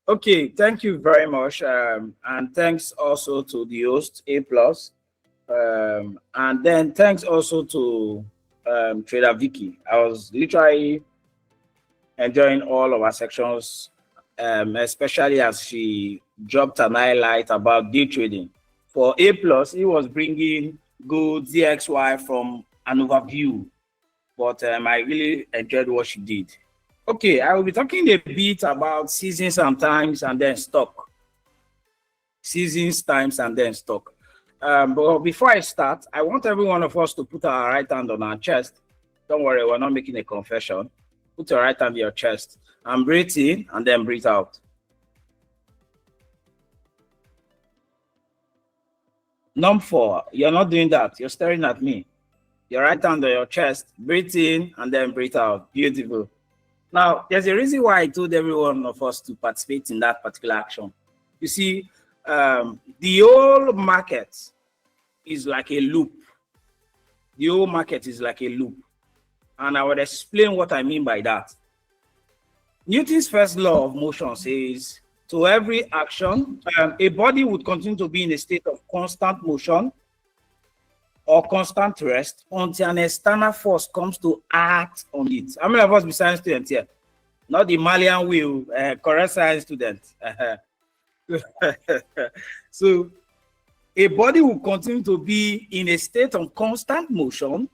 Okay, thank you very much. And thanks also to the host, A plus. And then thanks also to Trader Vicky. I was literally enjoying all of our sections, especially as she dropped an highlight about day trading. For A plus, he was bringing good DXY from an overview, but I really enjoyed what she did. Okay, I will be talking a bit about seasons and times and then stock. Seasons, times, and then stock. But before I start, I want every one of us to put our right hand on our chest. Don't worry, we're not making a confession. Put your right hand on your chest and breathe in and then breathe out. Number 4, you're not doing that. You're staring at me. Your right hand on your chest, breathe in and then breathe out. Beautiful. Now, there's a reason why I told every one of us to participate in that particular action. You see, the whole market is like a loop. The whole market is like a loop. And I will explain what I mean by that. Newton's first law of motion says, to every action, a body would continue to be in a state of constant motion or constant rest until an external force comes to act on it. How many of us be science students here? Not the Malian will, correct science students. So a body will continue to be in a state of constant motion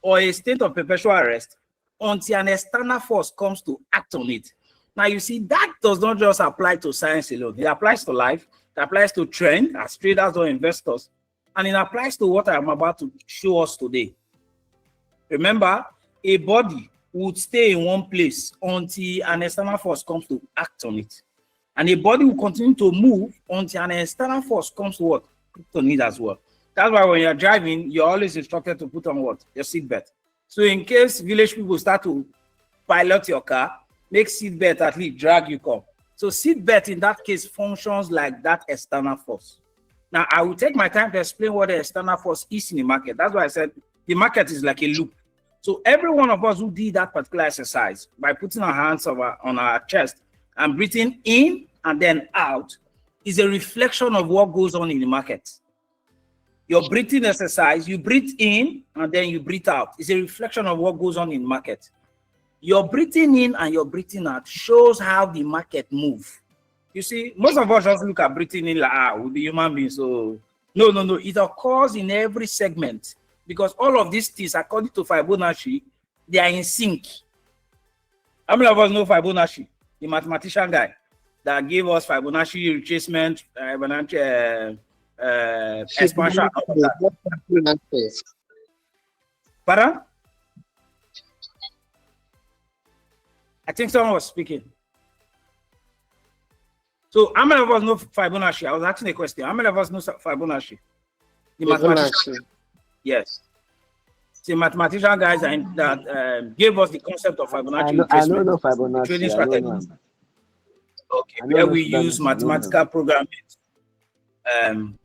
or a state of perpetual rest until an external force comes to act on it. Now, you see, that does not just apply to science alone. It applies to life. It applies to trend as traders or investors. And it applies to what I'm about to show us today. Remember, a body would stay in one place until an external force comes to act on it. And a body will continue to move until an external force comes to what? Put on it as well. That's why when you're driving, you're always instructed to put on what? Your seatbelt. So in case village people start to pilot your car, make seatbelt at least drag you come. So seatbelt in that case functions like that external force. Now, I will take my time to explain what the external force is in the market. That's why I said the market is like a loop. So every one of us who did that particular exercise by putting our hands on our chest and breathing in and then out is a reflection of what goes on in the market. Your breathing exercise, you breathe in and then you breathe out. It's a reflection of what goes on in the market. Your breathing in and your breathing out shows how the market moves. You see, most of us just look at breathing in like, we'll be human beings. So, no. It occurs in every segment because all of these things, according to Fibonacci, they are in sync. How many of us know Fibonacci, the mathematician guy that gave us Fibonacci retracement, expansion? Pardon? I think someone was speaking. So how many of us know Fibonacci? I was asking a question. How many of us know Fibonacci? The mathematician. Yes. The mathematician guys that gave us the concept of Fibonacci. I don't know Fibonacci. Trading strategy. Okay, where we use mathematical programming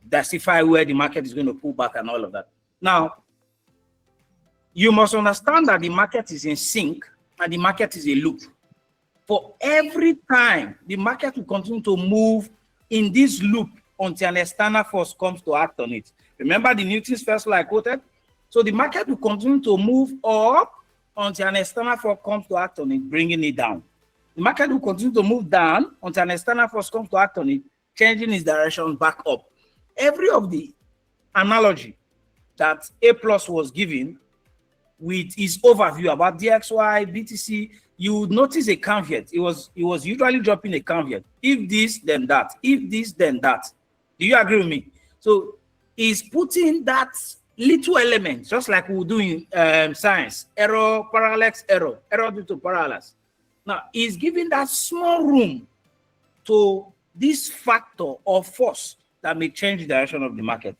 decipher where the market is going to pull back and all of that. Now, you must understand that the market is in sync and the market is a loop. For every time, the market will continue to move in this loop until an external force comes to act on it. Remember the Newton's first law I quoted? So the market will continue to move up until an external force comes to act on it, bringing it down. The market will continue to move down until an external force comes to act on it, changing its direction back up. Every of the analogy that A plus was given with his overview about DXY, BTC, you would notice a caveat. It was usually dropping a caveat. If this, then that. If this, then that. Do you agree with me? So he's putting that little element, just like we do in science, error, parallax, error due to parallax. Now, he's giving that small room to this factor or force that may change the direction of the market.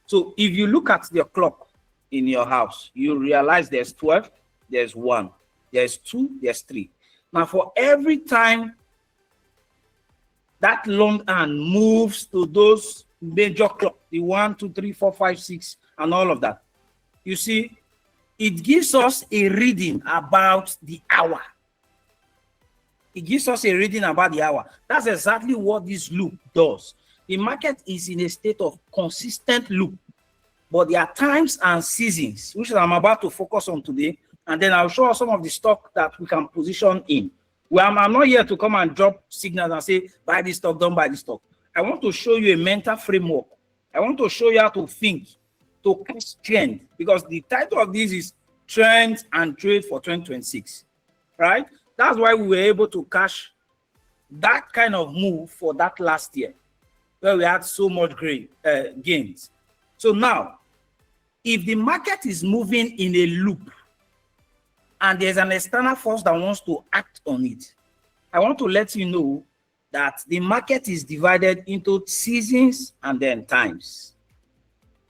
So if you look at your clock in your house, you realize there's 12, there's 1, there's 2, there's 3. Now, for every time that long hand moves to those major clock, the 1, 2, 3, 4, 5, 6, and all of that, you see, it gives us a reading about the hour. It gives us a reading about the hour. That's exactly what this loop does. The market is in a state of consistent loop, but there are times and seasons, which I'm about to focus on today, and then I'll show us some of the stock that we can position in. Well, I'm not here to come and drop signals and say, buy this stock, don't buy this stock. I want to show you a mental framework. I want to show you how to think, to catch trend, because the title of this is Trends and Trade for 2026, right? That's why we were able to catch that kind of move for that last year, where we had so much gains. So now, if the market is moving in a loop and there's an external force that wants to act on it, I want to let you know that the market is divided into seasons and then times.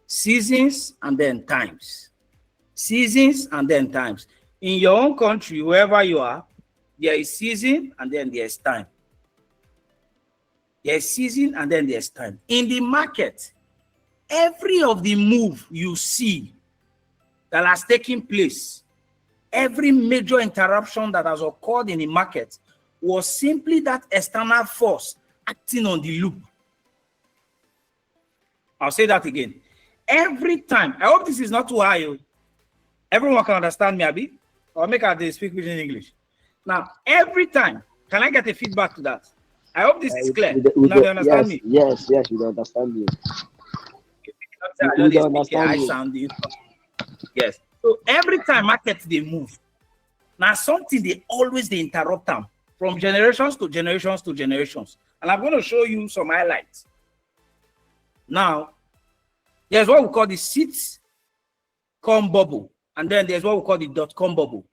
Seasons and then times. Seasons and then times. In your own country, wherever you are, there is season and then there's time. There's season and then there's time. In the market, every of the move you see that has taken place, every major interruption that has occurred in the market was simply that external force acting on the loop. I'll say that again. Every time, I hope this is not too high. Everyone can understand me, Abi? Or make out they speak in English. Now, every time, can I get a feedback to that? I hope this is clear. Now you understand me? Yes, you understand me. You understand me. Yes. So every time markets they move, now something they always they interrupt them from generations to generations to generations. And I'm going to show you some highlights. Now, there's what we call the sitcom bubble, and then there's what we call the dot-com bubble,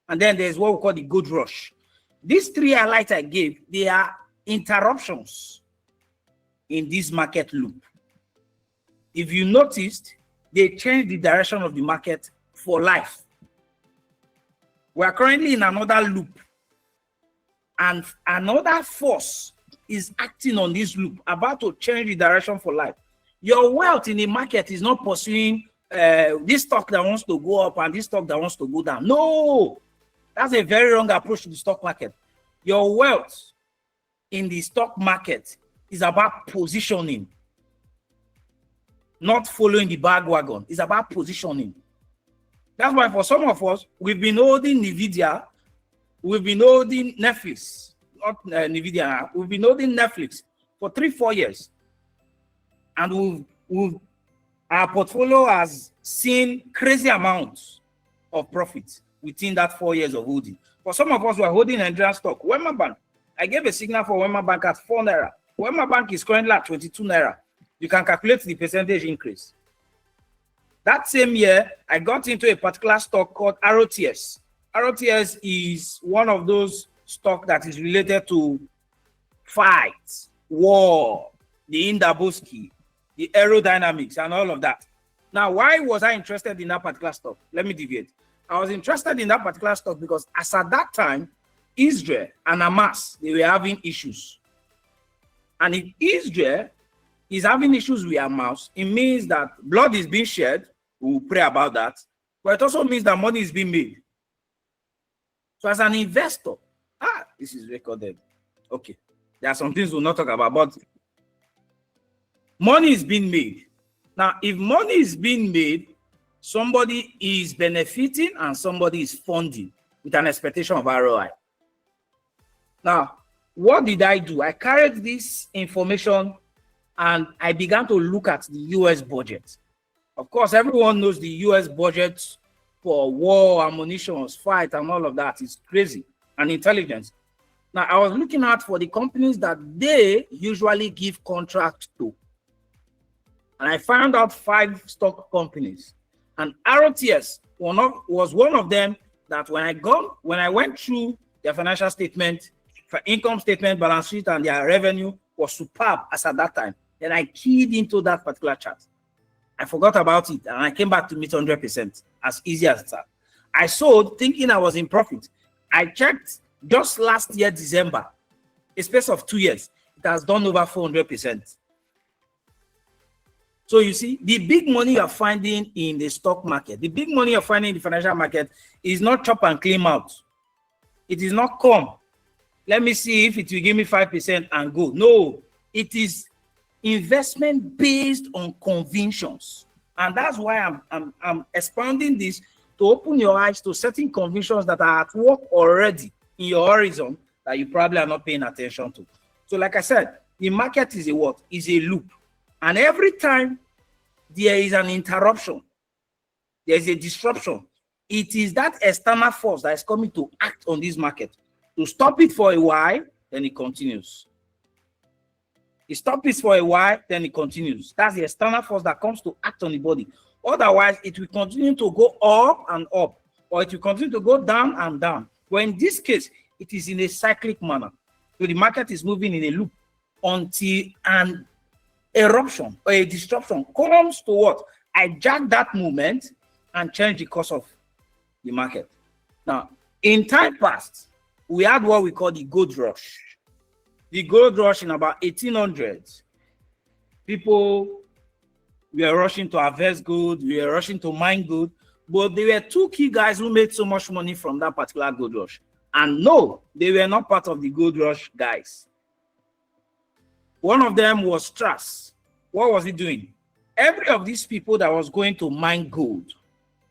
and then there's what we call the gold rush. These three highlights I gave, they are interruptions in this market loop. If you noticed, they changed the direction of the market for life. We are currently in another loop, and another force is acting on this loop, about to change the direction for life. Your wealth in the market is not pursuing this stock that wants to go up and this stock that wants to go down. No, that's a very wrong approach to the stock market. Your wealth in the stock market is about positioning, not following the bandwagon. It's about positioning. That's why for some of us, we've been holding NVIDIA, we've been holding Netflix, not NVIDIA, we've been holding Netflix for 3-4 years. And our portfolio has seen crazy amounts of profits within that 4 years of holding. For some of us who are holding Nigerian stock, Wema Bank, I gave a signal for Wema Bank at 4 naira. Wema Bank is currently at 22 naira. You can calculate the percentage increase. That same year, I got into a particular stock called ROTS. ROTS is one of those stock that is related to fight, war, the Indaboski, the aerodynamics, and all of that. Now, why was I interested in that particular stock? Let me deviate. I was interested in that particular stock because as at that time, Israel and Hamas, they were having issues. And if Israel is having issues with Hamas, it means that blood is being shed. We'll pray about that. But it also means that money is being made. So as an investor, this is recorded. Okay. There are some things we'll not talk about, but money is being made. Now, if money is being made, somebody is benefiting and somebody is funding with an expectation of ROI. Now, what did I do? I carried this information and I began to look at the US budget. Of course, everyone knows the US budget for war, ammunition, fight, and all of that is crazy, and intelligence. Now, I was looking out for the companies that they usually give contract to. And I found out 5 stock companies. And ROTS was one of them that when I went through their financial statement, income statement, balance sheet, and their revenue was superb as at that time. Then I keyed into that particular chart. I forgot about it, and I came back to meet 100%, as easy as that. I sold thinking I was in profit. I checked just last year, December, a space of 2 years, it has done over 400%. So you see, the big money you're finding in the stock market, the big money you're finding in the financial market is not chop and clean out. It is not come. let me see if it will give me 5% and go. No, it is investment based on convictions. And that's why I'm expounding this to open your eyes to certain convictions that are at work already in your horizon that you probably are not paying attention to. So like I said, the market is a what? Is a loop. And every time there is an interruption, there is a disruption, it is that external force that is coming to act on this market. To stop it for a while, then it continues. It stops for a while, then it continues. That's the external force that comes to act on the body. Otherwise, it will continue to go up and up, or it will continue to go down and down. But in this case, it is in a cyclic manner. So the market is moving in a loop until an eruption or a disruption comes to what? Hijack that movement and change the course of the market. Now, in time past, we had what we call the gold rush. The gold rush in about 1800s, people were rushing to harvest gold, we were rushing to mine gold, but there were two key guys who made so much money from that particular gold rush. And no, they were not part of the gold rush guys. One of them was Strass. What was he doing? Every of these people that was going to mine gold,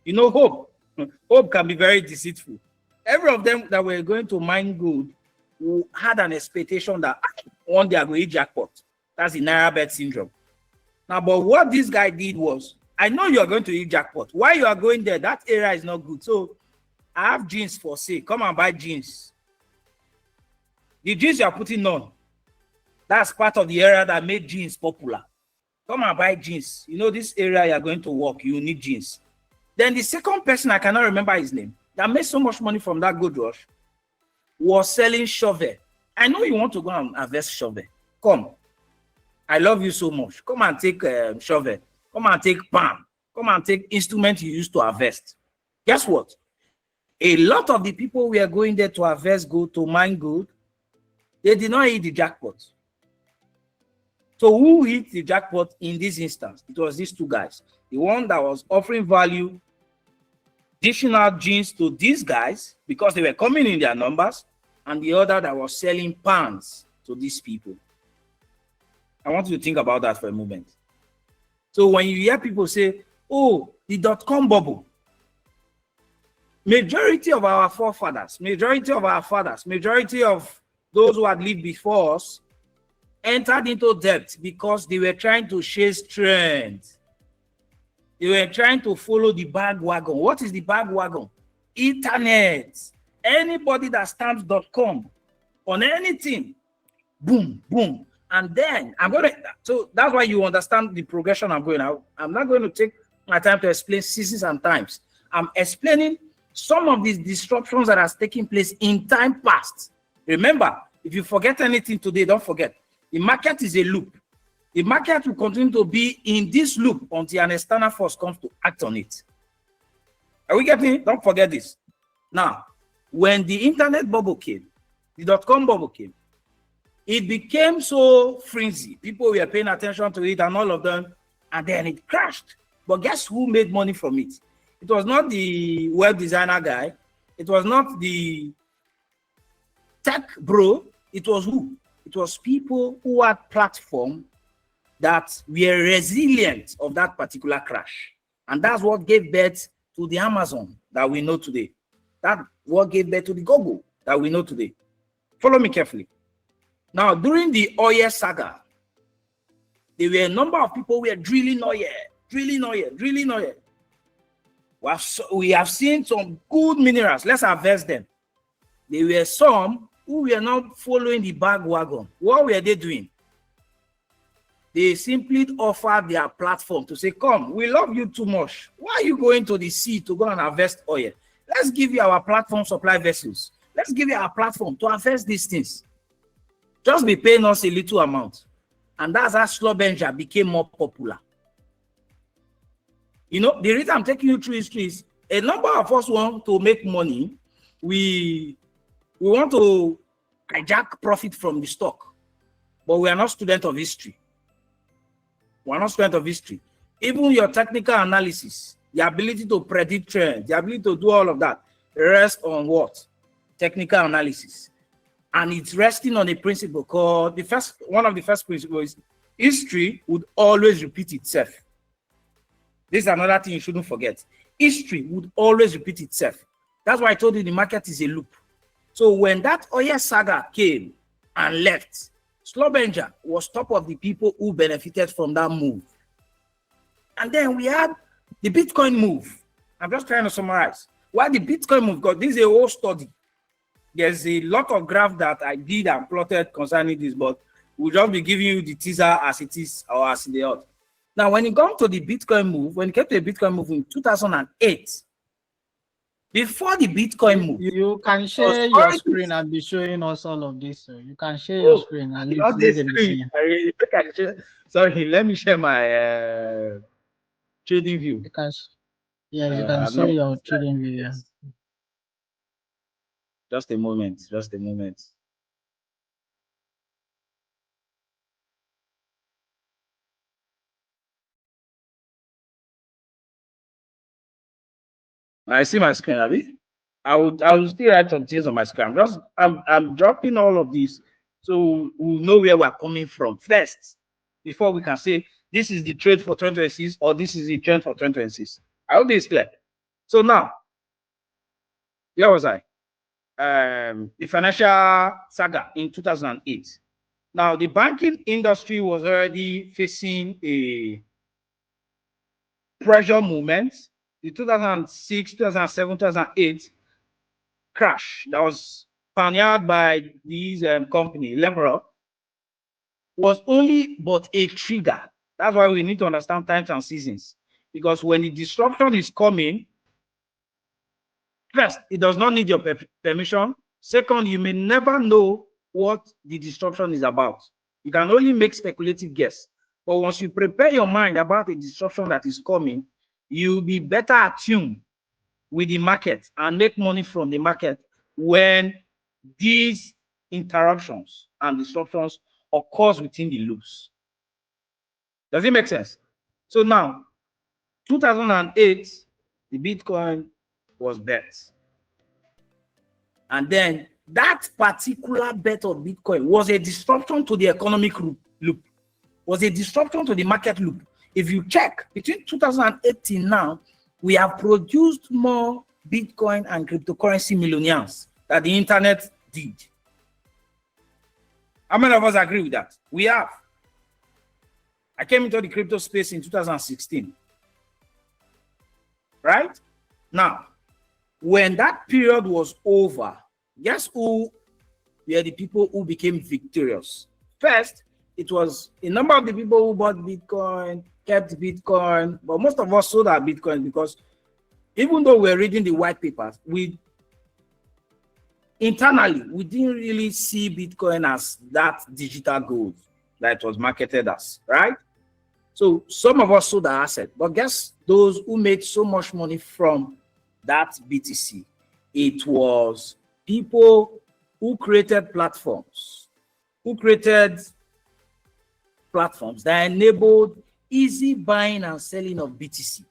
you know, hope can be very deceitful. Every of them that were going to mine gold who had an expectation that one day I will hit jackpot. That's the Naira bet syndrome. Now, but what this guy did was, I know you are going to hit jackpot. Why you are going there? That area is not good. So I have jeans for sale. Come and buy jeans. The jeans you are putting on, that's part of the area that made jeans popular. Come and buy jeans. You know, this area you are going to work, you need jeans. Then the second person, I cannot remember his name, that made so much money from that gold rush, was selling shovel. I know you want to go and harvest shovel. Come. I love you so much. Come and take shovel. Come and take palm. Come and take instruments you used to harvest. Guess what? A lot of the people we are going there to harvest gold, to mine gold, they did not hit the jackpot. So who hit the jackpot in this instance? It was these two guys. The one that was offering value, additional jeans to these guys because they were coming in their numbers, and the other that was selling pans to these people. I want you to think about that for a moment. So when you hear people say, oh, the dot-com bubble, majority of our forefathers, majority of our fathers, majority of those who had lived before us entered into debt because they were trying to chase trends. They were trying to follow the bandwagon. What is the bandwagon? Internet. Anybody that stamps .com on anything, boom, boom. And then so that's why you understand the progression I'm going out. I'm not going to take my time to explain seasons and times. I'm explaining some of these disruptions that has taken place in time past. Remember, if you forget anything today, don't forget. The market is a loop. The market will continue to be in this loop until an external force comes to act on it. Are we getting it? Don't forget this. Now, when the internet bubble came, the dot-com bubble came, it became so frenzy. People were paying attention to it and all of them, and then it crashed. But guess who made money from it? It was not the web designer guy. It was not the tech bro. It was who? It was people who had platform that were resilient of that particular crash. And that's what gave birth to the Amazon that we know today. That's what gave birth to the Google that we know today. Follow me carefully. Now, during the oil saga, there were a number of people who were drilling oil, drilling oil, drilling oil. We have seen some good minerals. Let's harvest them. There were some who were not following the bandwagon. What were they doing? They simply offered their platform to say, come, we love you too much. Why are you going to the sea to go and harvest oil? Let's give you our platform supply vessels. Let's give you our platform to harvest these things. Just be paying us a little amount. And that's how Slobenja became more popular. You know, the reason I'm taking you through history is a number of us want to make money. We want to hijack profit from the stock, but we are not students of history. We are not students of history. Even your technical analysis, the ability to predict trends, the ability to do all of that, rests on what? Technical analysis. And it's resting on a principle called one of the first principles is history would always repeat itself. This is another thing you shouldn't forget. History would always repeat itself. That's why I told you the market is a loop. So when that oil saga came and left, Slobenja was top of the people who benefited from that move. And then we had the Bitcoin move. I'm just trying to summarize. Why the Bitcoin move? Because this is a whole study. There's a lot of graph that I did and plotted concerning this, but we'll just be giving you the teaser as it is or as they are. Now, when it got to the Bitcoin move, when it came to the Bitcoin move in 2008, before the Bitcoin move, you can share your screen and be showing us all of this. So you can share your screen and not this screen. Sorry, let me share my trading view. You can, yeah, you can share your trading view. Yeah. Just a moment. Just a moment. I see my screen, Abby. I will still write some things on my screen. I'm dropping all of this so we'll know where we're coming from first before we can say this is the trade for 2026 or this is the trend for 2026. I hope this is clear. So now, where was I? The financial saga in 2008. Now, the banking industry was already facing a pressure movement. The 2006, 2007, 2008 crash that was pioneered by these company, Leverer, was only but a trigger. That's why we need to understand times and seasons. Because when the disruption is coming, first, it does not need your permission. Second, you may never know what the disruption is about. You can only make speculative guess. But once you prepare your mind about the disruption that is coming, you'll be better attuned with the market and make money from the market when these interruptions and disruptions occurs within the loops. Does it make sense? So now, 2008, the Bitcoin was bet. And then that particular bet of Bitcoin was a disruption to the economic loop, was a disruption to the market loop. If you check, between 2008 till now, we have produced more Bitcoin and cryptocurrency millionaires that the internet did. How many of us agree with that? We have. I came into the crypto space in 2016. Right? Now, when that period was over, guess who were the people who became victorious? First, it was a number of the people who bought Bitcoin, kept Bitcoin, but most of us sold our Bitcoin because even though we're reading the white papers, internally, we didn't really see Bitcoin as that digital gold that it was marketed as, right? So some of us sold our asset, but guess those who made so much money from that BTC? It was people who created platforms, that enabled easy buying and selling of BTC.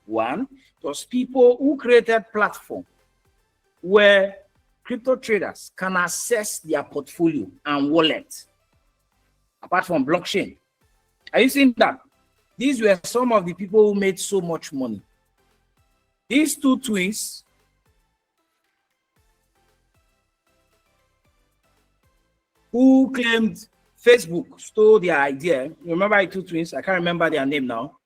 One, it was people who created platform where crypto traders can access their portfolio and wallet, apart from blockchain. Are you seeing that? These were some of the people who made so much money. These two twins who claimed Facebook stole their idea. Remember the two twins? I can't remember their name now.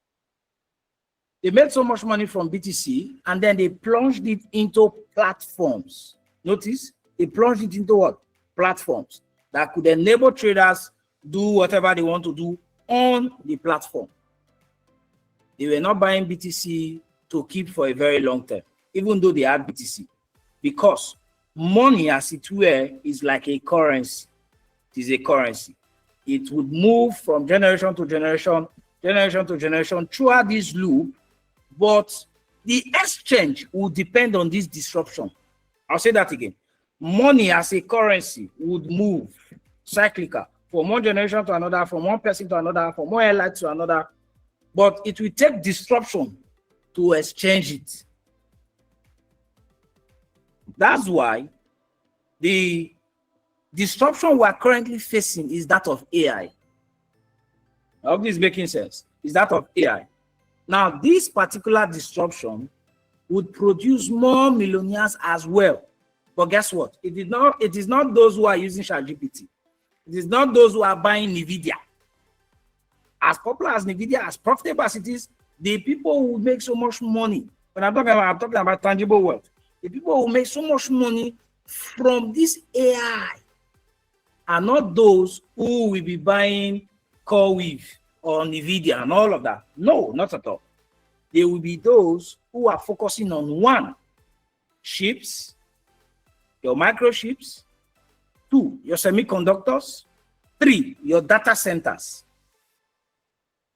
They made so much money from BTC and then they plunged it into platforms. Notice, they plunged it into what? Platforms that could enable traders do whatever they want to do on the platform. They were not buying BTC to keep for a very long time, even though they had BTC, because money, as it were, is like a currency. It is a currency. It would move from generation to generation, throughout this loop, but the exchange will depend on this disruption. I'll say that again. Money as a currency would move cyclical from one generation to another, from one person to another, from one airline to another, but it will take disruption to exchange it. That's why the disruption we are currently facing is that of AI. I hope this is making sense. Is that of AI. Now, this particular disruption would produce more millionaires as well. But guess what? It is not those who are using ChatGPT. It is not those who are buying NVIDIA. As popular as NVIDIA, as profitable as it is, the people who make so much money, when I'm talking about tangible wealth, the people who make so much money from this AI are not those who will be buying CoreWeave or NVIDIA and all of that. No, not at all. They will be those who are focusing on one, chips, your microchips, two, your semiconductors, three, your data centers.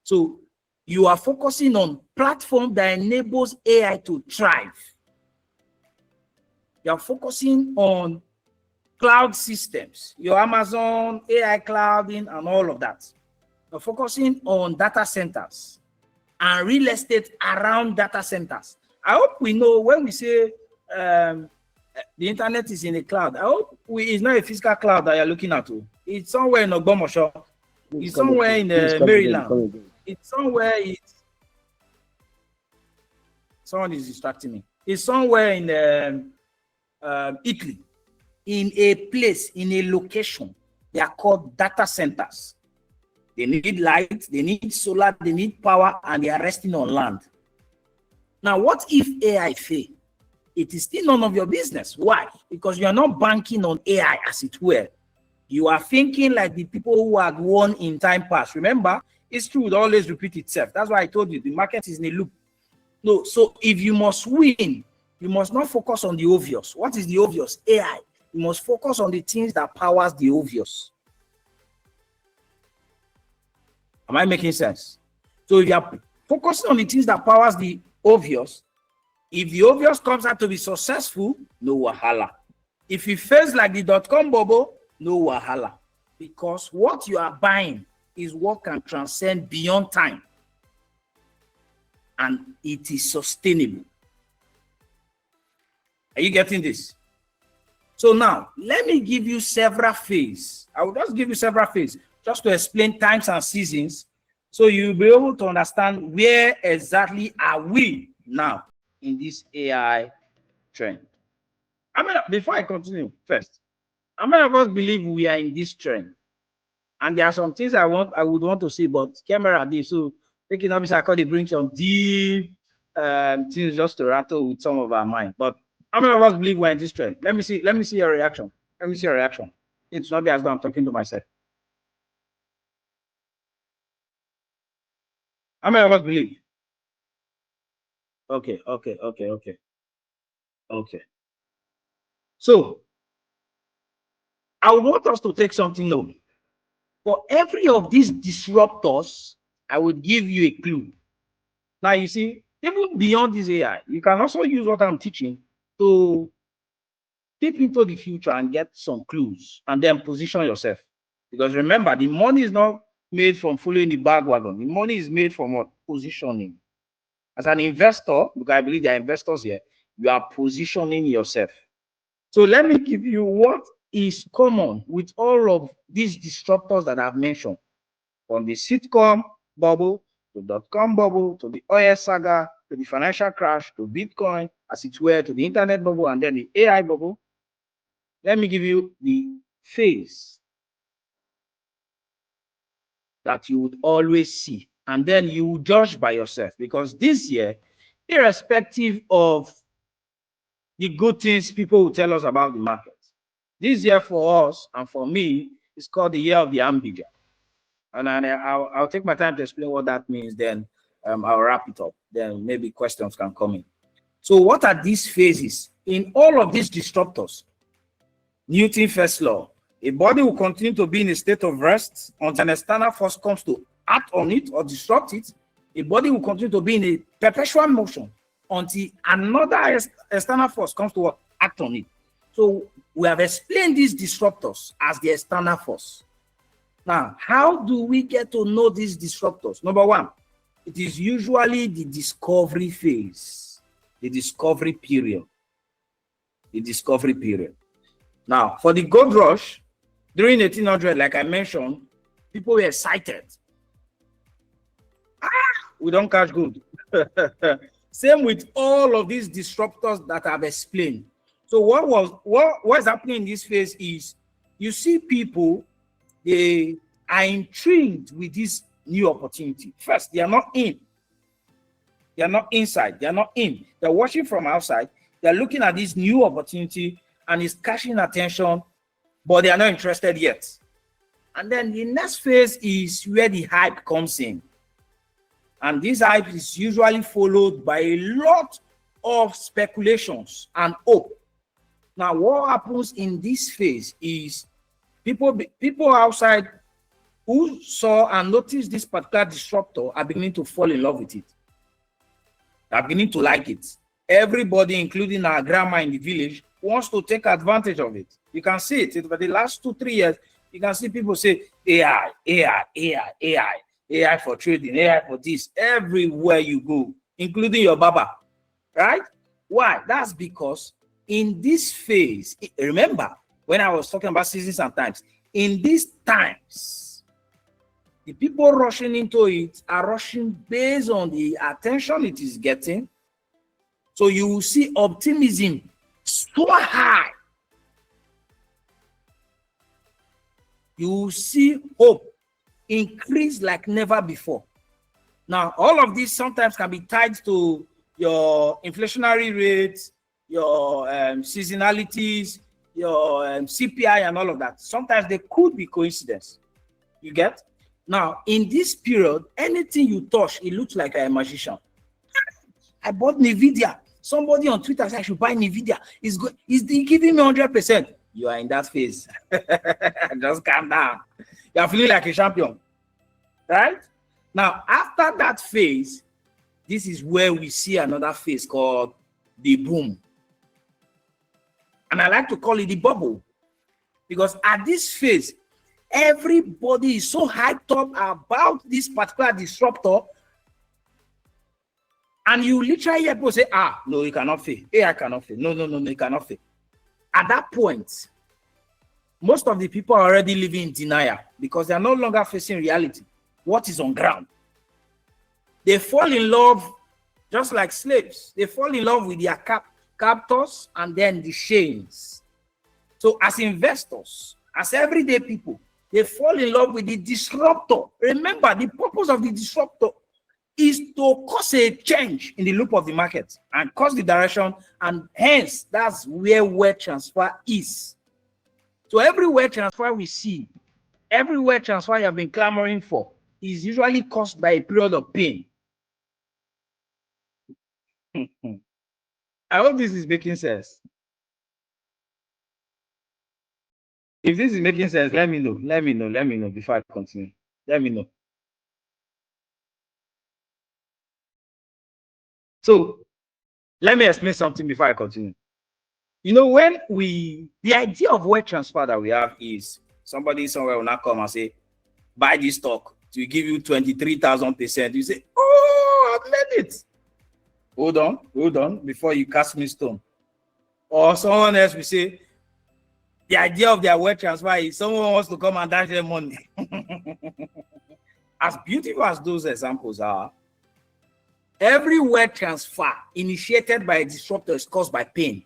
So you are focusing on platform that enables AI to thrive. You are focusing on cloud systems, your Amazon, AI clouding, and all of that. You're focusing on data centers and real estate around data centers. I hope we know when we say the internet is in a cloud, I hope it's not a physical cloud that you're looking at. It's somewhere in Ogbomosho. It's somewhere in Maryland. It's somewhere, someone is distracting me. It's somewhere in Italy, in a place, in a location. They are called data centers. They need light, they need solar, they need power, and they are resting on land. Now, what if AI fail? It is still none of your business. Why? Because you are not banking on AI as it were. You are thinking like the people who had won in time past. Remember, history would always repeat itself. That's why I told you the market is in a loop. No, so if you must win, you must not focus on the obvious. What is the obvious? AI. You must focus on the things that powers the obvious. Am I making sense? So if you are focusing on the things that powers the obvious, if the obvious comes out to be successful, no wahala. If it fails like the dot-com bubble, no wahala. Because what you are buying is what can transcend beyond time. And it is sustainable. Are you getting this? So now, let me give you several phases. I will just give you several phases just to explain times and seasons so you'll be able to understand where exactly are we now in this AI trend. Before I continue, first, how many of us believe we are in this trend? And there are some things I would want to say, but camera this, so taking up I call it bring some deep things just to rattle with some of our mind. But how many of us believe we're in this trend? Let me see your reaction. Let me see your reaction. It's not be as though I'm talking to myself. How many of us believe? Okay. So I would want us to take something note. For every of these disruptors, I would give you a clue. Now, you see, even beyond this AI, you can also use what I'm teaching to peep into the future and get some clues and then position yourself. Because remember, the money is not made from following the bandwagon. The money is made from what? Positioning. As an investor, because I believe there are investors here, you are positioning yourself. So let me give you what is common with all of these disruptors that I've mentioned. From the sitcom bubble, to dot-com bubble, to the oil saga, to the financial crash, to Bitcoin, as it were, to the internet bubble, and then the AI bubble. Let me give you the phase that you would always see. And then you will judge by yourself. Because this year, irrespective of the good things people will tell us about the market, this year for us and for me is called the year of the ambiguous. And I'll take my time to explain what that means. Then I'll wrap it up. Then maybe questions can come in. So what are these phases? In all of these disruptors, Newton's first law, a body will continue to be in a state of rest until an external force comes to act on it or disrupt it. A body will continue to be in a perpetual motion until another external force comes to act on it. So we have explained these disruptors as the external force. Now, how do we get to know these disruptors? Number one, it is usually the discovery phase, the discovery period. The discovery period. Now, for the gold rush, During 1800, like I mentioned, people were excited. We don't catch good. Same with all of these disruptors that I've explained. So what's happening in this phase is you see people, they are intrigued with this new opportunity. First, they are not in. They are not inside. They are not in. They're watching from outside. They're looking at this new opportunity and it's catching attention, but they are not interested yet. And then the next phase is where the hype comes in. And this hype is usually followed by a lot of speculations and hope. Now, what happens in this phase is people outside who saw and noticed this particular disruptor are beginning to fall in love with it. They're beginning to like it. Everybody, including our grandma in the village, wants to take advantage of it. You can see it. For the last 2-3 years, you can see people say AI, AI, AI, AI. AI for trading, AI for this, everywhere you go, including your baba, right? Why? That's because in this phase, remember when I was talking about seasons and times, in these times, the people rushing into it are rushing based on the attention it is getting. So you will see optimism so high. You will see hope increase like never before. Now, all of this sometimes can be tied to your inflationary rates, your seasonalities, your CPI and all of that. Sometimes they could be coincidence. You get? Now, in this period, anything you touch, it looks like a magician. I bought NVIDIA. Somebody on Twitter said I should buy NVIDIA. It's giving me 100%. You are in that phase. Just calm down. You are feeling like a champion, right? Now, after that phase, this is where we see another phase called the boom. And I like to call it the bubble, because at this phase, everybody is so hyped up about this particular disruptor, and you literally hear people say, no, it cannot fail. AI cannot fail. No, it cannot fail. At that point, most of the people are already living in denial because they are no longer facing reality, what is on ground. They fall in love just like slaves. They fall in love with their captors and then the chains. So as investors, as everyday people, they fall in love with the disruptor. Remember, the purpose of the disruptor is to cause a change in the loop of the market and cause the direction, and hence that's where wealth transfer is. So everywhere transfer we see, everywhere transfer you have been clamoring for is usually caused by a period of pain. I hope this is making sense. If this is making sense, let me know. Let me know before I continue. Let me know. So let me explain something before I continue. You know, the idea of wealth transfer that we have is somebody somewhere will not come and say, buy this stock to give you 23,000%. You say, oh, I've made it. Hold on, before you cast me stone. Or someone else will say, the idea of their wealth transfer is someone wants to come and dash their money. As beautiful as those examples are, every wealth transfer initiated by a disruptor is caused by pain.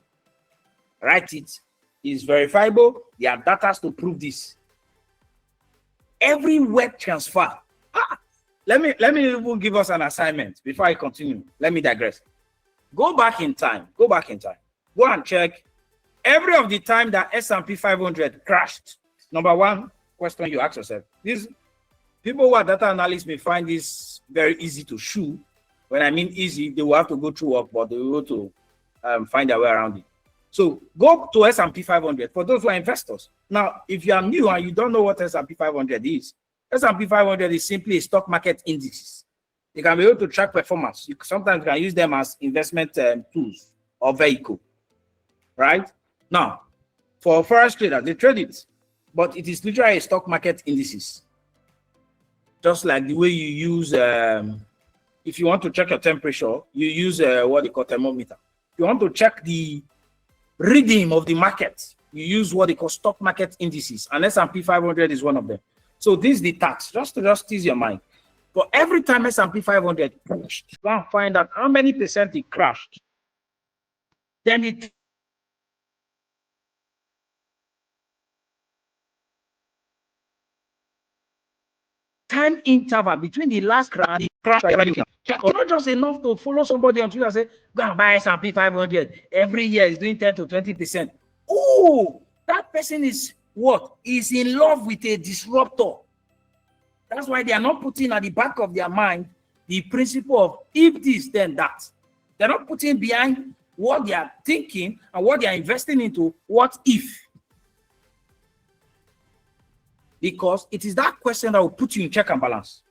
Write it. It's verifiable. There are data to prove this. Every wealth transfer. Let me even give us an assignment before I continue. Let me digress. Go back in time. Go and check every of the time that S&P 500 crashed. Number one question you ask yourself. These people who are data analysts may find this very easy to shoe. When I mean easy, they will have to go through work, but they will go to find their way around it. So go to S&P 500 for those who are investors. Now, if you are new and you don't know what S&P 500 is, S&P 500 is simply a stock market index. You can be able to track performance. You sometimes can use them as investment tools or vehicle, right? Now, for forex traders, they trade it, but it is literally a stock market indices. Just like the way you use, if you want to check your temperature, you use what they call thermometer. If you want to check the rhythm of the market, you use what they call stock market indices, and S&P 500 is one of them. So this is the tax, just to ease your mind. But every time S&P 500 pushed, go and find out how many percent it crashed. Then it time interval between the last crash and the crash. Not just enough to follow somebody on Twitter and say, go and buy S&P 500. Every year is doing 10 to 20%. Oh, that person is what? Is in love with a disruptor. That's why they are not putting at the back of their mind the principle of if this, then that. They're not putting behind what they are thinking and what they are investing into, what if. Because it is that question that will put you in check and balance.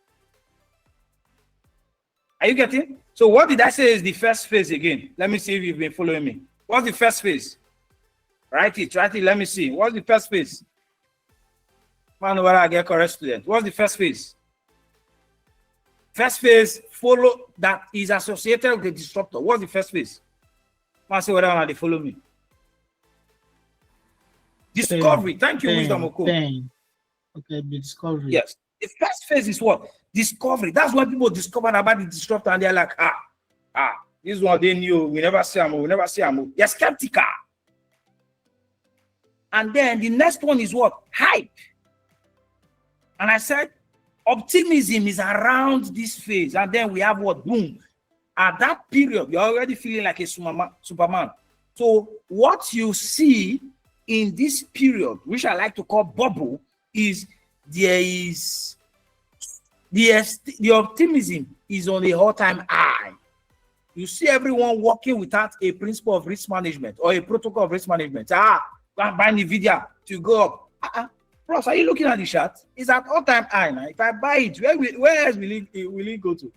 Are you getting? So what did I say is the first phase again? Let me see if you've been following me. What's the first phase? Write it, let me see. What's the first phase? Man, whether I get correct student. What's the first phase? First phase follow that is associated with the disruptor. What's the first phase? Man, say whether they follow me. Discovery. Thank you, Wisdom Oko. Okay, the discovery. Yes. The first phase is what? Discovery. That's when people discover about the disruptor and they're like, this one they knew. We never see them. They're skeptical. And then the next one is what? Hype. And I said, optimism is around this phase. And then we have what? Boom. At that period, you're already feeling like a Superman. So what you see in this period, which I like to call bubble, is there is the optimism is on a all-time high. You see everyone working without a principle of risk management or a protocol of risk management. Go and buy NVIDIA to go up. Ross, are you looking at the chart? It's at all-time high now. If I buy it, where else will it go to?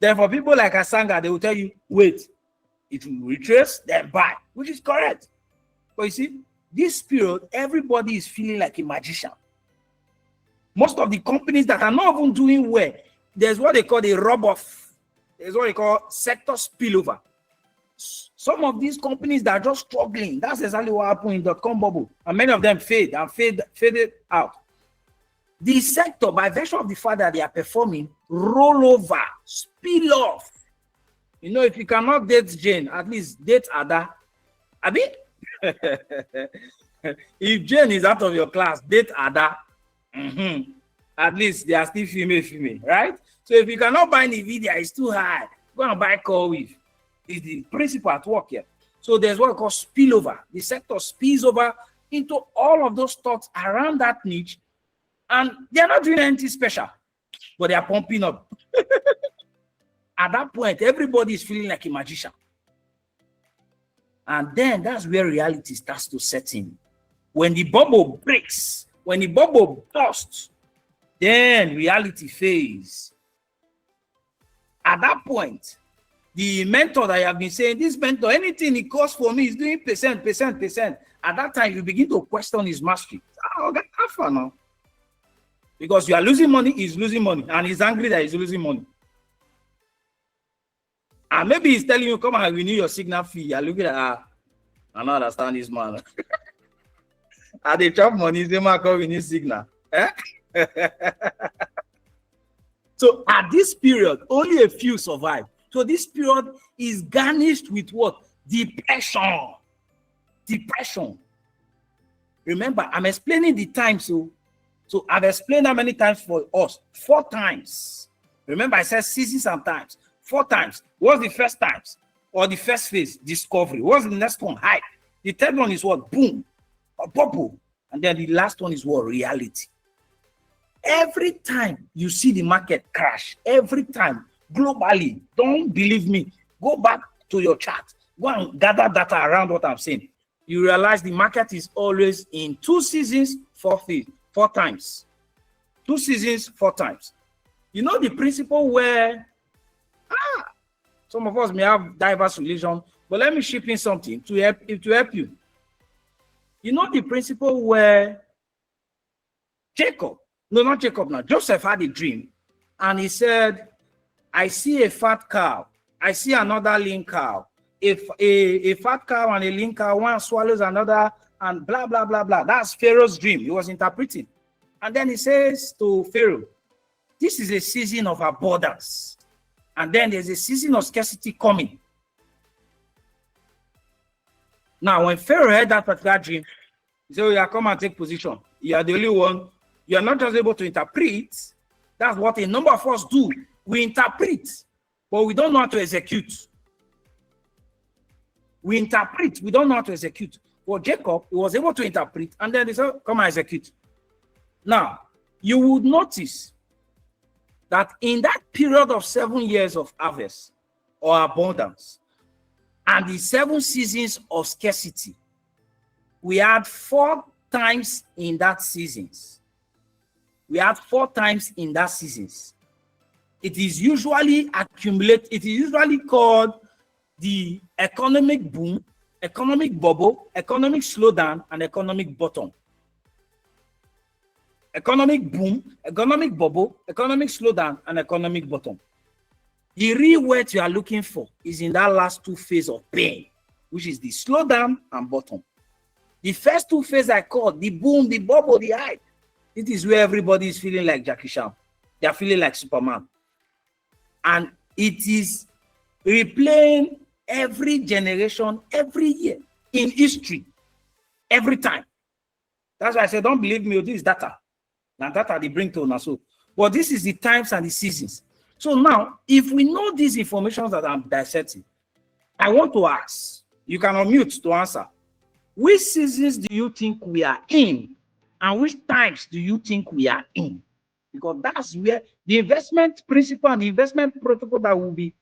Then for people like Asanga, they will tell you, wait, it will retrace, then buy, which is correct. But you see, this period, everybody is feeling like a magician. Most of the companies that are not even doing well, there's what they call a rub-off. There's what they call sector spillover. Some of these companies that are just struggling, that's exactly what happened in .com bubble. And many of them faded out. The sector, by virtue of the fact that they are performing, roll over, spill off. You know, if you cannot date Jane, at least date Ada. Abi? If Jane is out of your class, date Ada. At least they are still female, right? So if you cannot buy NVIDIA, it's too high. Go and buy CoreWeave. It's the principle at work here. So there's what we call spillover. The sector spills over into all of those stocks around that niche, and they're not doing anything special, but they are pumping up. At that point, everybody is feeling like a magician. And then that's where reality starts to set in. When the bubble breaks, when the bubble bursts, then reality fades. At that point, the mentor that I have been saying, this mentor, anything he costs for me is doing percent. At that time, you begin to question his mastery. Get that far now. Because you are losing money, he's losing money, and he's angry that he's losing money. And maybe he's telling you, come on, we need your signal fee. You're looking at, I don't understand this man. At the chop money, they might call we need signal. So at this period, only a few survive. So this period is garnished with what? Depression. Remember, I'm explaining the time. So I've explained how many times for us? 4 times. Remember, I said seasons and times. 4 times. What's the first times? Or the first phase? Discovery. What's the next one? Hype. The third one is what? Boom. Or bubble. And then the last one is what? Reality. Every time you see the market crash, every time, globally, don't believe me, go back to your chart. Go and gather data around what I'm saying. You realize the market is always in 2 seasons, 4 times. 2 seasons, 4 times. You know the principle where some of us may have diverse religion, but let me ship in something to help you. You know the principle where Joseph had a dream, and he said, I see a fat cow, I see another lean cow, a fat cow and a lean cow, one swallows another, and blah, blah, blah, blah. That's Pharaoh's dream. He was interpreting. And then he says to Pharaoh, this is a season of abundance. And then there's a season of scarcity coming. Now, when Pharaoh heard that particular dream, he said, oh, yeah, come and take position. You are the only one. You are not just able to interpret. That's what a number of us do. We interpret, but we don't know how to execute. We interpret, we don't know how to execute. For Jacob, he was able to interpret, and then they said, come and execute. Now, you would notice that in that period of 7 years of harvest or abundance, and the 7 seasons of scarcity, we had 4 times in that seasons. We had 4 times in that seasons. It is usually accumulate. It is usually called the economic boom, economic bubble, economic slowdown, and economic bottom. Economic boom, economic bubble, economic slowdown, and economic bottom. The real word you are looking for is in that last 2 phases of pain, which is the slowdown and bottom. The first 2 phases I call the boom, the bubble, the hype. It is where everybody is feeling like Jackie Chan. They are feeling like Superman. And it is replaying every generation, every year in history, every time. That's why I said, don't believe me, this is data. Now data they bring to us. So, but this is the times and the seasons. So now, if we know these information that I'm dissecting, I want to ask, you can unmute to answer. Which seasons do you think we are in? And which times do you think we are in? Because that's where the investment principle and the investment protocol that will be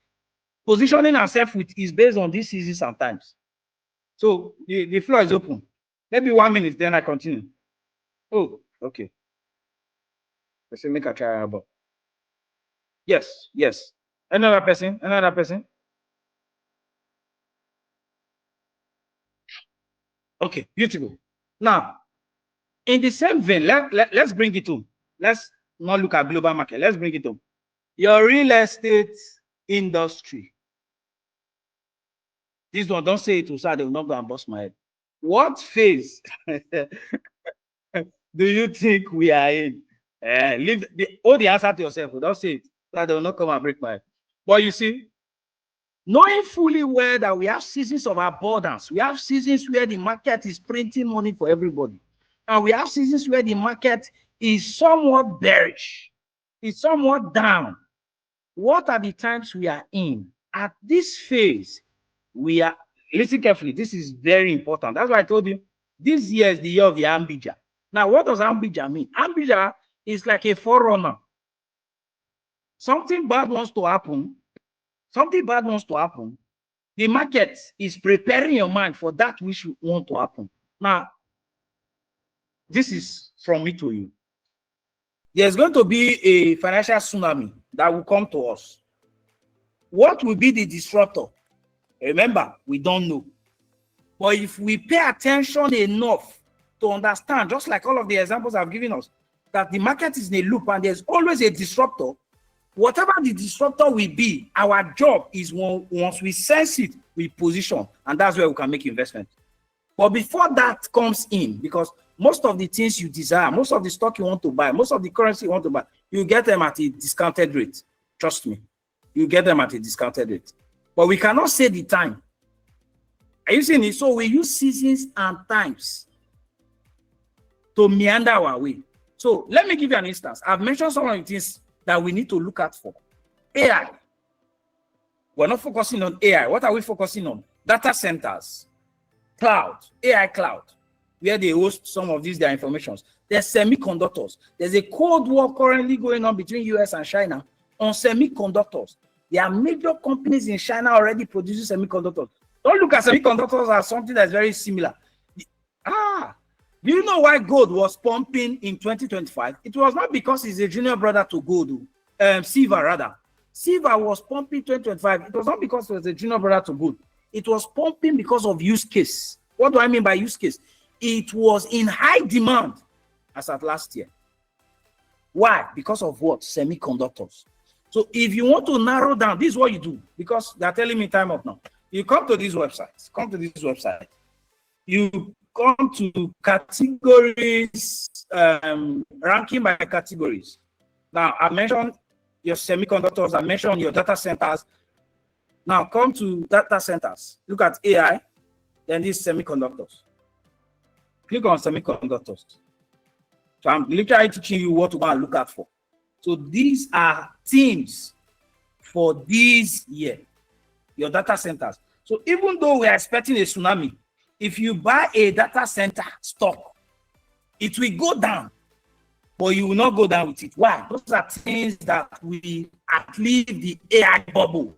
positioning ourselves with is based on these seasons and times. So the floor is open. Maybe 1 minute, then I continue. Oh, okay. Let's see, make a try about. Yes, yes. Another person, another person. Okay, beautiful. Now, in the same vein, let's bring it to. Let's not look at global market. Let's bring it to your real estate industry. This one, don't say it, so they will not go and bust my head. What phase do you think we are in? Leave the answer to yourself. Don't say it, so they will not come and break my head. But you see, knowing fully well that we have seasons of abundance, we have seasons where the market is printing money for everybody, and we have seasons where the market is somewhat bearish, is somewhat down. What are the times we are in? At this phase, we are, listen carefully, this is very important. That's why I told you, this year is the year of the Ambija. Now, what does Ambija mean? Ambija is like a forerunner. Something bad wants to happen. Something bad wants to happen. The market is preparing your mind for that which you want to happen. Now, this is from me to you. There's going to be a financial tsunami that will come to us. What will be the disruptor? Remember, we don't know. But if we pay attention enough to understand, just like all of the examples I've given us, that the market is in a loop and there's always a disruptor, whatever the disruptor will be, our job is once we sense it, we position, and that's where we can make investment. But before that comes in, because most of the things you desire, most of the stock you want to buy, most of the currency you want to buy, you get them at a discounted rate. Trust me, you get them at a discounted rate. But we cannot say the time. Are you seeing it? So we use seasons and times to meander our way. So let me give you an instance. I've mentioned some of the things that we need to look at for AI. We're not focusing on AI. What are we focusing on? Data centers, cloud, AI cloud, where they host some of these their informations. There's semiconductors. There's a cold war currently going on between US and China on semiconductors. There are major companies in China already producing semiconductors. Don't look at semiconductors as something that's very similar. Do you know why gold was pumping in 2025? It was not because he's a junior brother to gold, silver rather. Silver was pumping 2025. It was not because it was a junior brother to gold. It was pumping because of use case. What do I mean by use case? It was in high demand as at last year. Why? Because of what? Semiconductors. So if you want to narrow down, this is what you do, because they're telling me time up now. You come to this website. Come to this website. You come to categories, ranking by categories. Now, I mentioned your semiconductors. I mentioned your data centers. Now, come to data centers. Look at AI, then these semiconductors. Click on semiconductors. So I'm literally teaching you what to go and look out for. So these are themes for this year, your data centers. So even though we are expecting a tsunami, if you buy a data center stock, it will go down, but you will not go down with it. Why? Those are things that will at least the AI bubble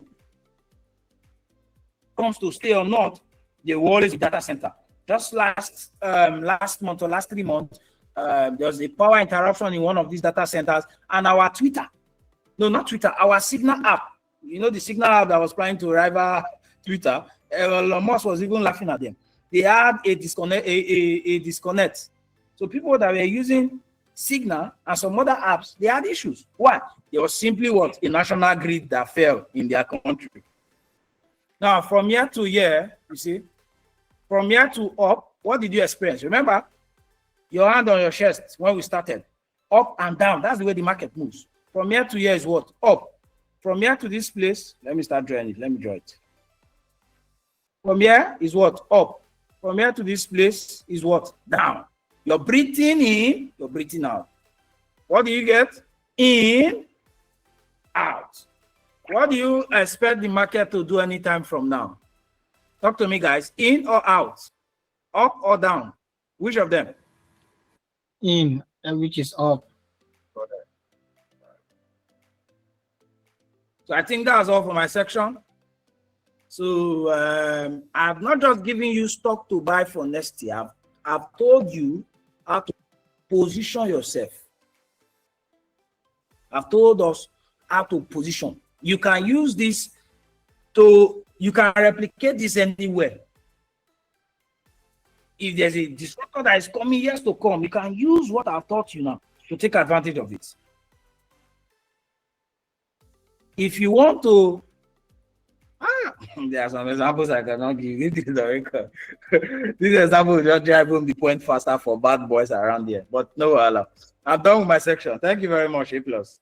comes to stay or not. They will always be data center. Just last month or last 3 months, there was a power interruption in one of these data centers, and our Twitter, no, not Twitter, our Signal app, you know, the Signal app that was trying to rival Twitter, Elon Musk was even laughing at them. They had a disconnect. So people that were using Signal and some other apps, they had issues. Why? There was simply what? A national grid that fell in their country. Now, from year to year, you see, from year to up, what did you experience? Remember, your hand on your chest when we started, up and down. That's the way the market moves. From year to year is what? Up. From here to this place, let me start drawing it. Let me draw it. From here is what? Up. From here to this place is what? Down. You're breathing in, you're breathing out. What do you get? In, out. What do you expect the market to do anytime from now? Talk to me, guys. In or out? Up or down? Which of them? In, which is up. So I think that's all for my section. So I've not just given you stock to buy for next year. I've told you how to position yourself. I've told us how to position. You can use this you can replicate this anywhere. If there's a disruptor that is coming years to come, you can use what I've taught you now to take advantage of it. If you want to, there are some examples I cannot give. This is the record. This example just drive home the point faster for bad boys around here. But no, I'm done with my section. Thank you very much, A+.